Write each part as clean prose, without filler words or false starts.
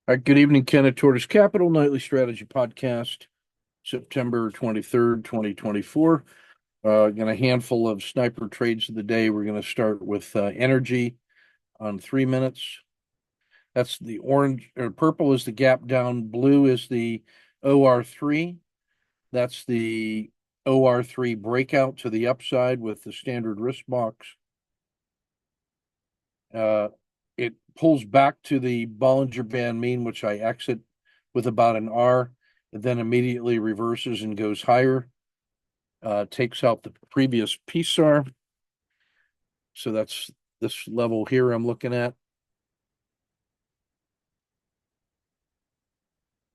All right, good evening, Ken at Tortoise Capital Nightly Strategy Podcast, September 23rd, 2024. Got a handful of sniper trades of the day. We're going to start with energy on 3 minutes. That's the orange or purple is the gap down, blue is the OR3. That's the OR3 breakout to the upside with the standard risk box. Uh, it pulls back to the Bollinger Band mean, which I exit with about an R. It then immediately reverses and goes higher, takes out the previous PSAR. So that's this level here I'm looking at.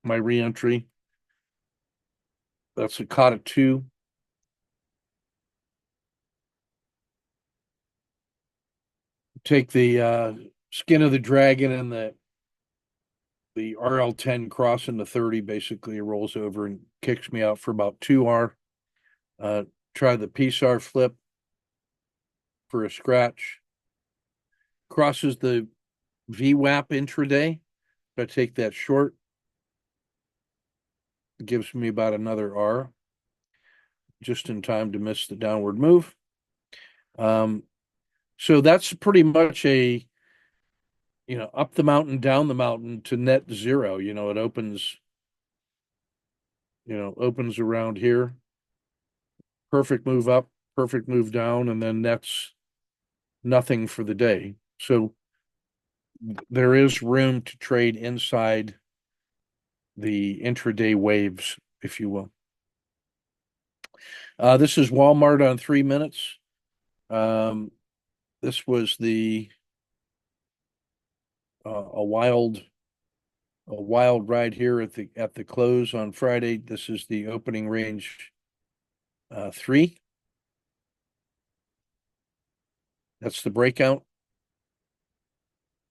My reentry. That's a Kata 2. Take the skin of the dragon and the RL10 cross into 30. Basically, it rolls over and kicks me out for about 2R. Uh, try the PSAR flip for a scratch. Crosses the VWAP intraday. If I take that short, it gives me about another R, just in time to miss the downward move. Um, so that's pretty much a up the mountain, down the mountain to net zero. It opens around here. Perfect move up, perfect move down, and then that's nothing for the day. So there is room to trade inside the intraday waves, if you will. This is Walmart on 3 minutes. Um, this was the a wild ride here at the close on Friday. This is the opening range 3. That's the breakout.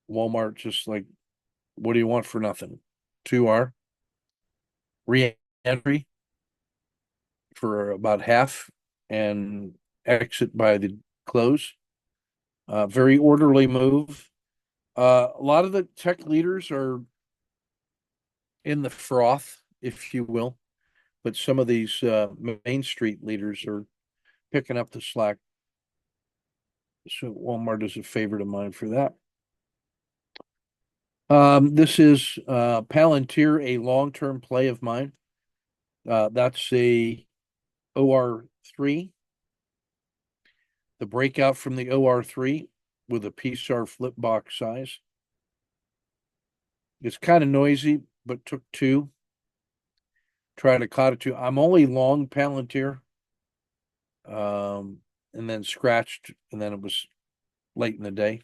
Walmart just like, what do you want for nothing? 2R re-entry for about half and exit by the close. Very orderly move. A lot of the tech leaders are in the froth, if you will, but some of these Main Street leaders are picking up the slack. So Walmart is a favorite of mine for that. This is Palantir, a long-term play of mine. That's a OR3. The breakout from the OR3 with a PSAR flip box size. It's kind of noisy, but took 2. Tried a Kata 2. I'm only long Palantir. And then scratched, and then it was late in the day.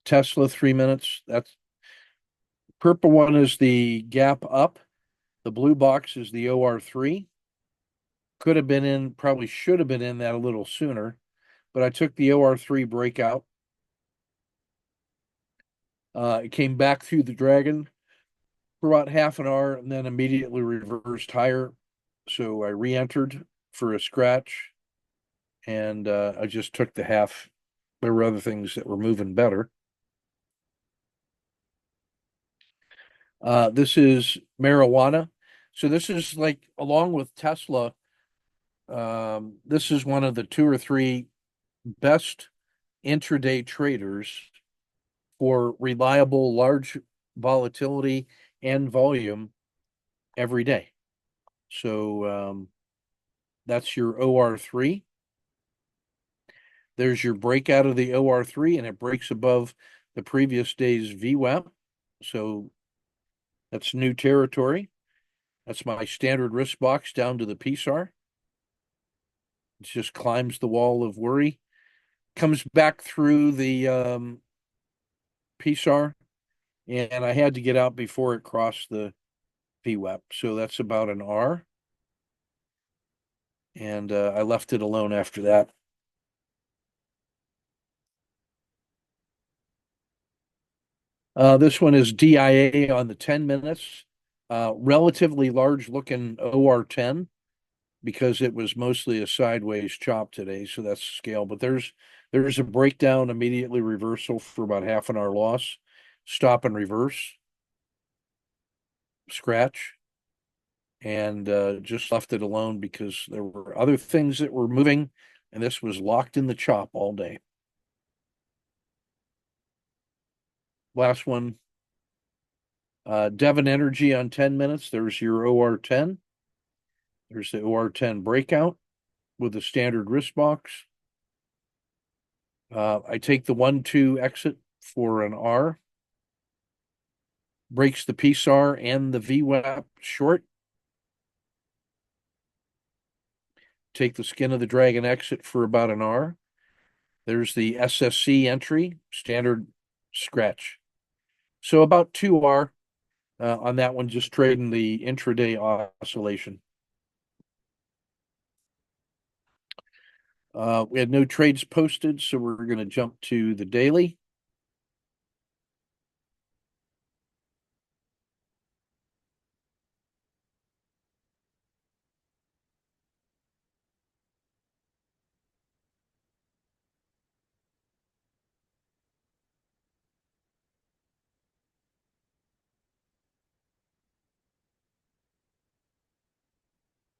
Tesla 3 minutes. That's purple one is the gap up. The blue box is the OR3. Could have been in, probably should have been in that a little sooner, but I took the OR3 breakout. It came back through the dragon for about half an hour and then immediately reversed higher. So I re-entered for a scratch, and I just took the half. There were other things that were moving better. This is marijuana. So this is like, along with Tesla, this is one of the 2 or 3 best intraday traders for reliable large volatility and volume every day. So that's your OR3. There's your breakout of the OR3, and it breaks above the previous day's VWAP. So that's new territory. That's my standard risk box down to the PSAR. It just climbs the wall of worry, comes back through the PSAR, and I had to get out before it crossed the VWAP. So that's about an R. And I left it alone after that. This one is DIA on the 10 minutes. Relatively large looking OR10. because it was mostly a sideways chop today, so that's scale. But there's a breakdown, immediately reversal for about half an hour loss, stop and reverse, scratch, and just left it alone because there were other things that were moving, and this was locked in the chop all day. Last one, Devon Energy on 10 minutes. There's your OR10. There's the OR10 breakout with a standard risk box. I take the 1-2 exit for an R. Breaks the PSAR and the VWAP short. Take the skin of the dragon exit for about an R. There's the SSC entry, standard scratch. So about 2R on that one, just trading the intraday oscillation. We had no trades posted, so we're going to jump to the daily.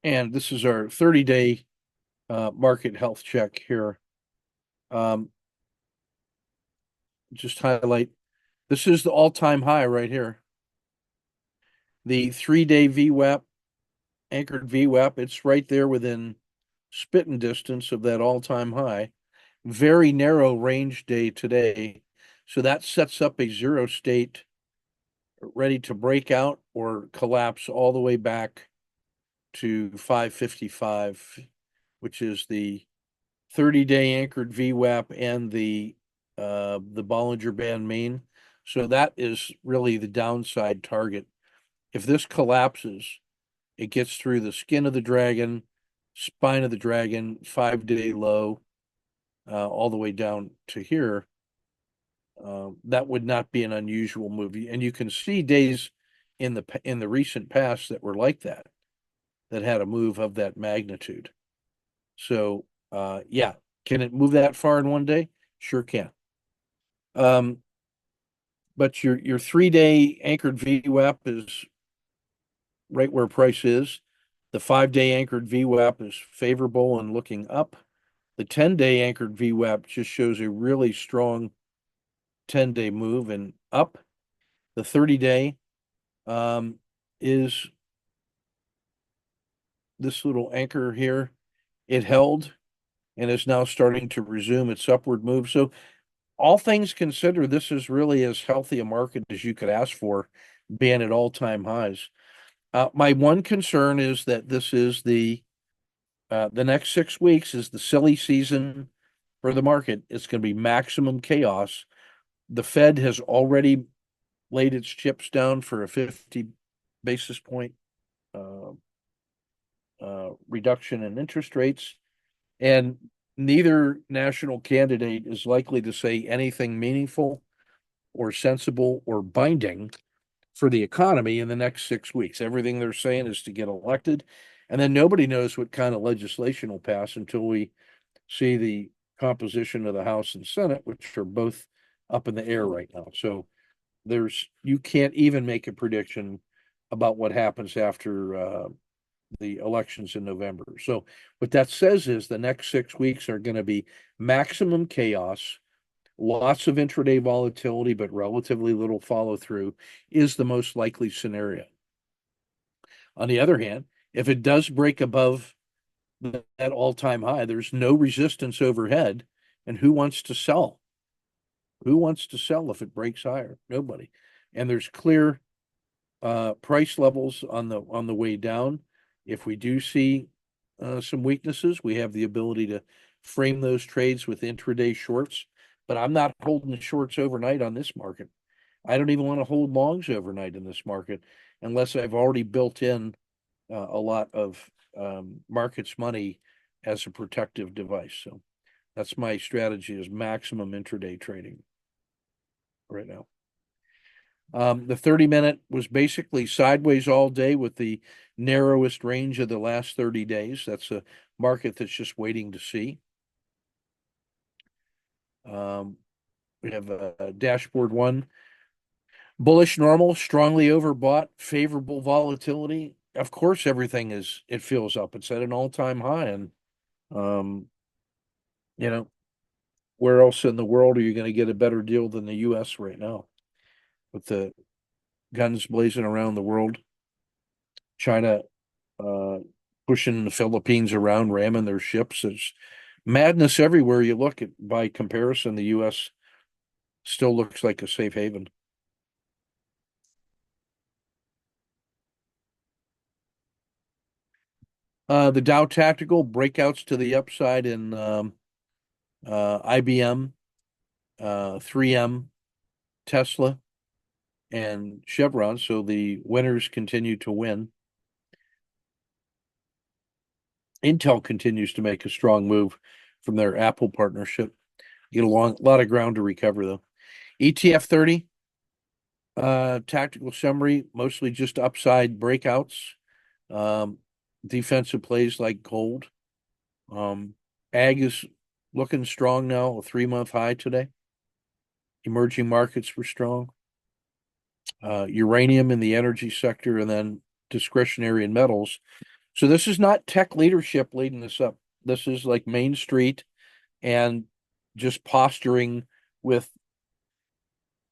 And this is our 30-day market health check here. Um, just highlight, this is the all-time high right here. The 3-day VWAP, anchored VWAP, it's right there within spitting distance of that all-time high. Very narrow range day today. So that sets up a zero state ready to break out or collapse all the way back to 555, which is the 30-day anchored VWAP and the Bollinger Band mean. So that is really the downside target. If this collapses, it gets through the skin of the dragon, spine of the dragon, 5-day low, all the way down to here. That would not be an unusual movie, and you can see days in the recent past that were like that had a move of that magnitude. So yeah, can it move that far in one day? Sure can. But your 3-day anchored VWAP is right where price is. The 5-day anchored VWAP is favorable and looking up. The 10-day anchored VWAP just shows a really strong 10-day move and up. The 30-day is this little anchor here. It held and is now starting to resume its upward move. So all things considered, this is really as healthy a market as you could ask for, being at all-time highs. My one concern is that this is the next 6 weeks is the silly season for the market. It's going to be maximum chaos. The Fed has already laid its chips down for a 50 basis point reduction in interest rates, and neither national candidate is likely to say anything meaningful or sensible or binding for the economy in the next 6 weeks. Everything they're saying is to get elected, and then nobody knows what kind of legislation will pass until we see the composition of the House and Senate, which are both up in the air right now. So you can't even make a prediction about what happens after the elections in November. So what that says is the next 6 weeks are going to be maximum chaos, lots of intraday volatility, but relatively little follow through is the most likely scenario. On the other hand, if it does break above that all-time high, there's no resistance overhead, and who wants to sell? Who wants to sell if it breaks higher? Nobody. And there's clear price levels on the way down. If we do see some weaknesses, we have the ability to frame those trades with intraday shorts. But I'm not holding shorts overnight on this market. I don't even want to hold longs overnight in this market unless I've already built in a lot of markets money as a protective device. So that's my strategy, is maximum intraday trading right now. The 30-minute was basically sideways all day with the narrowest range of the last 30 days. That's a market that's just waiting to see. Um, we have dashboard one, bullish normal, strongly overbought, favorable volatility. Of course, it feels up. It's at an all-time high. And, um, you know, where else in the world are you going to get a better deal than the US right now with the guns blazing around the world? China uh, pushing the Philippines around, ramming their ships. There's madness everywhere you look at. By comparison, the U.S. still looks like a safe haven. The Dow Tactical breakouts to the upside in IBM, 3M, Tesla, and Chevron. So the winners continue to win. Intel continues to make a strong move from their Apple partnership. Get a lot of ground to recover though. ETF 30, tactical summary, mostly just upside breakouts. Um, Defensive plays like gold. Ag is looking strong now, a 3-month high today. Emerging markets were strong. Uranium in the energy sector, and then discretionary and metals. So this is not tech leadership leading this up. This is like Main Street and just posturing with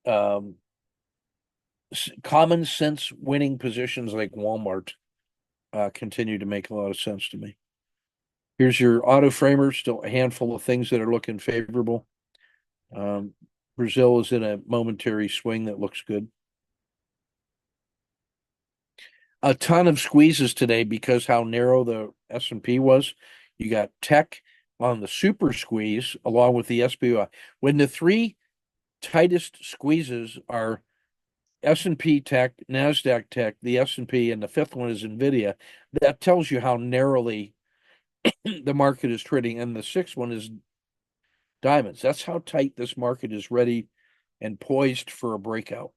um, common sense winning positions like Walmart continue to make a lot of sense to me. Here's your auto framer, still a handful of things that are looking favorable. Um, Brazil is in a momentary swing that looks good. A ton of squeezes today because how narrow the S&P was. You got tech on the super squeeze along with the SPY. When the three tightest squeezes are S&P tech, NASDAQ tech, the S&P, and the fifth one is NVIDIA, that tells you how narrowly the market is trading. And the sixth one is diamonds. That's how tight this market is ready and poised for a breakout.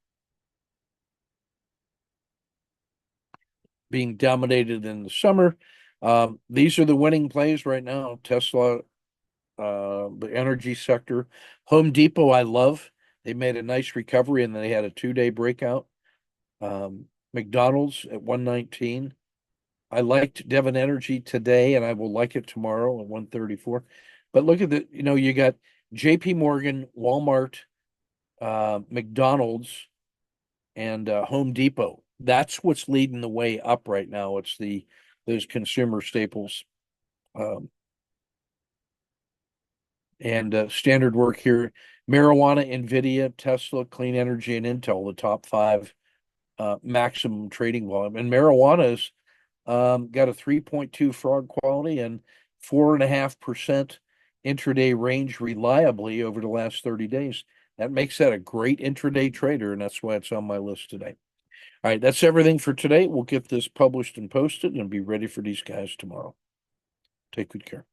Being dominated in the summer. These are the winning plays right now. Tesla, the energy sector. Home Depot, I love. They made a nice recovery and they had a 2-day breakout. McDonald's at 119. I liked Devon Energy today and I will like it tomorrow at 134. But look at you got JP Morgan, Walmart, McDonald's, and Home Depot. That's what's leading the way up right now. It's those consumer staples. Um, and standard work here: marijuana, Nvidia, Tesla, clean energy, and Intel, the top five maximum trading volume. And marijuana's got a 3.2 fraud quality and 4.5% intraday range reliably over the last 30 days. That makes that a great intraday trader, and that's why it's on my list today. All right, that's everything for today. We'll get this published and posted and be ready for these guys tomorrow. Take good care.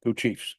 Go Chiefs.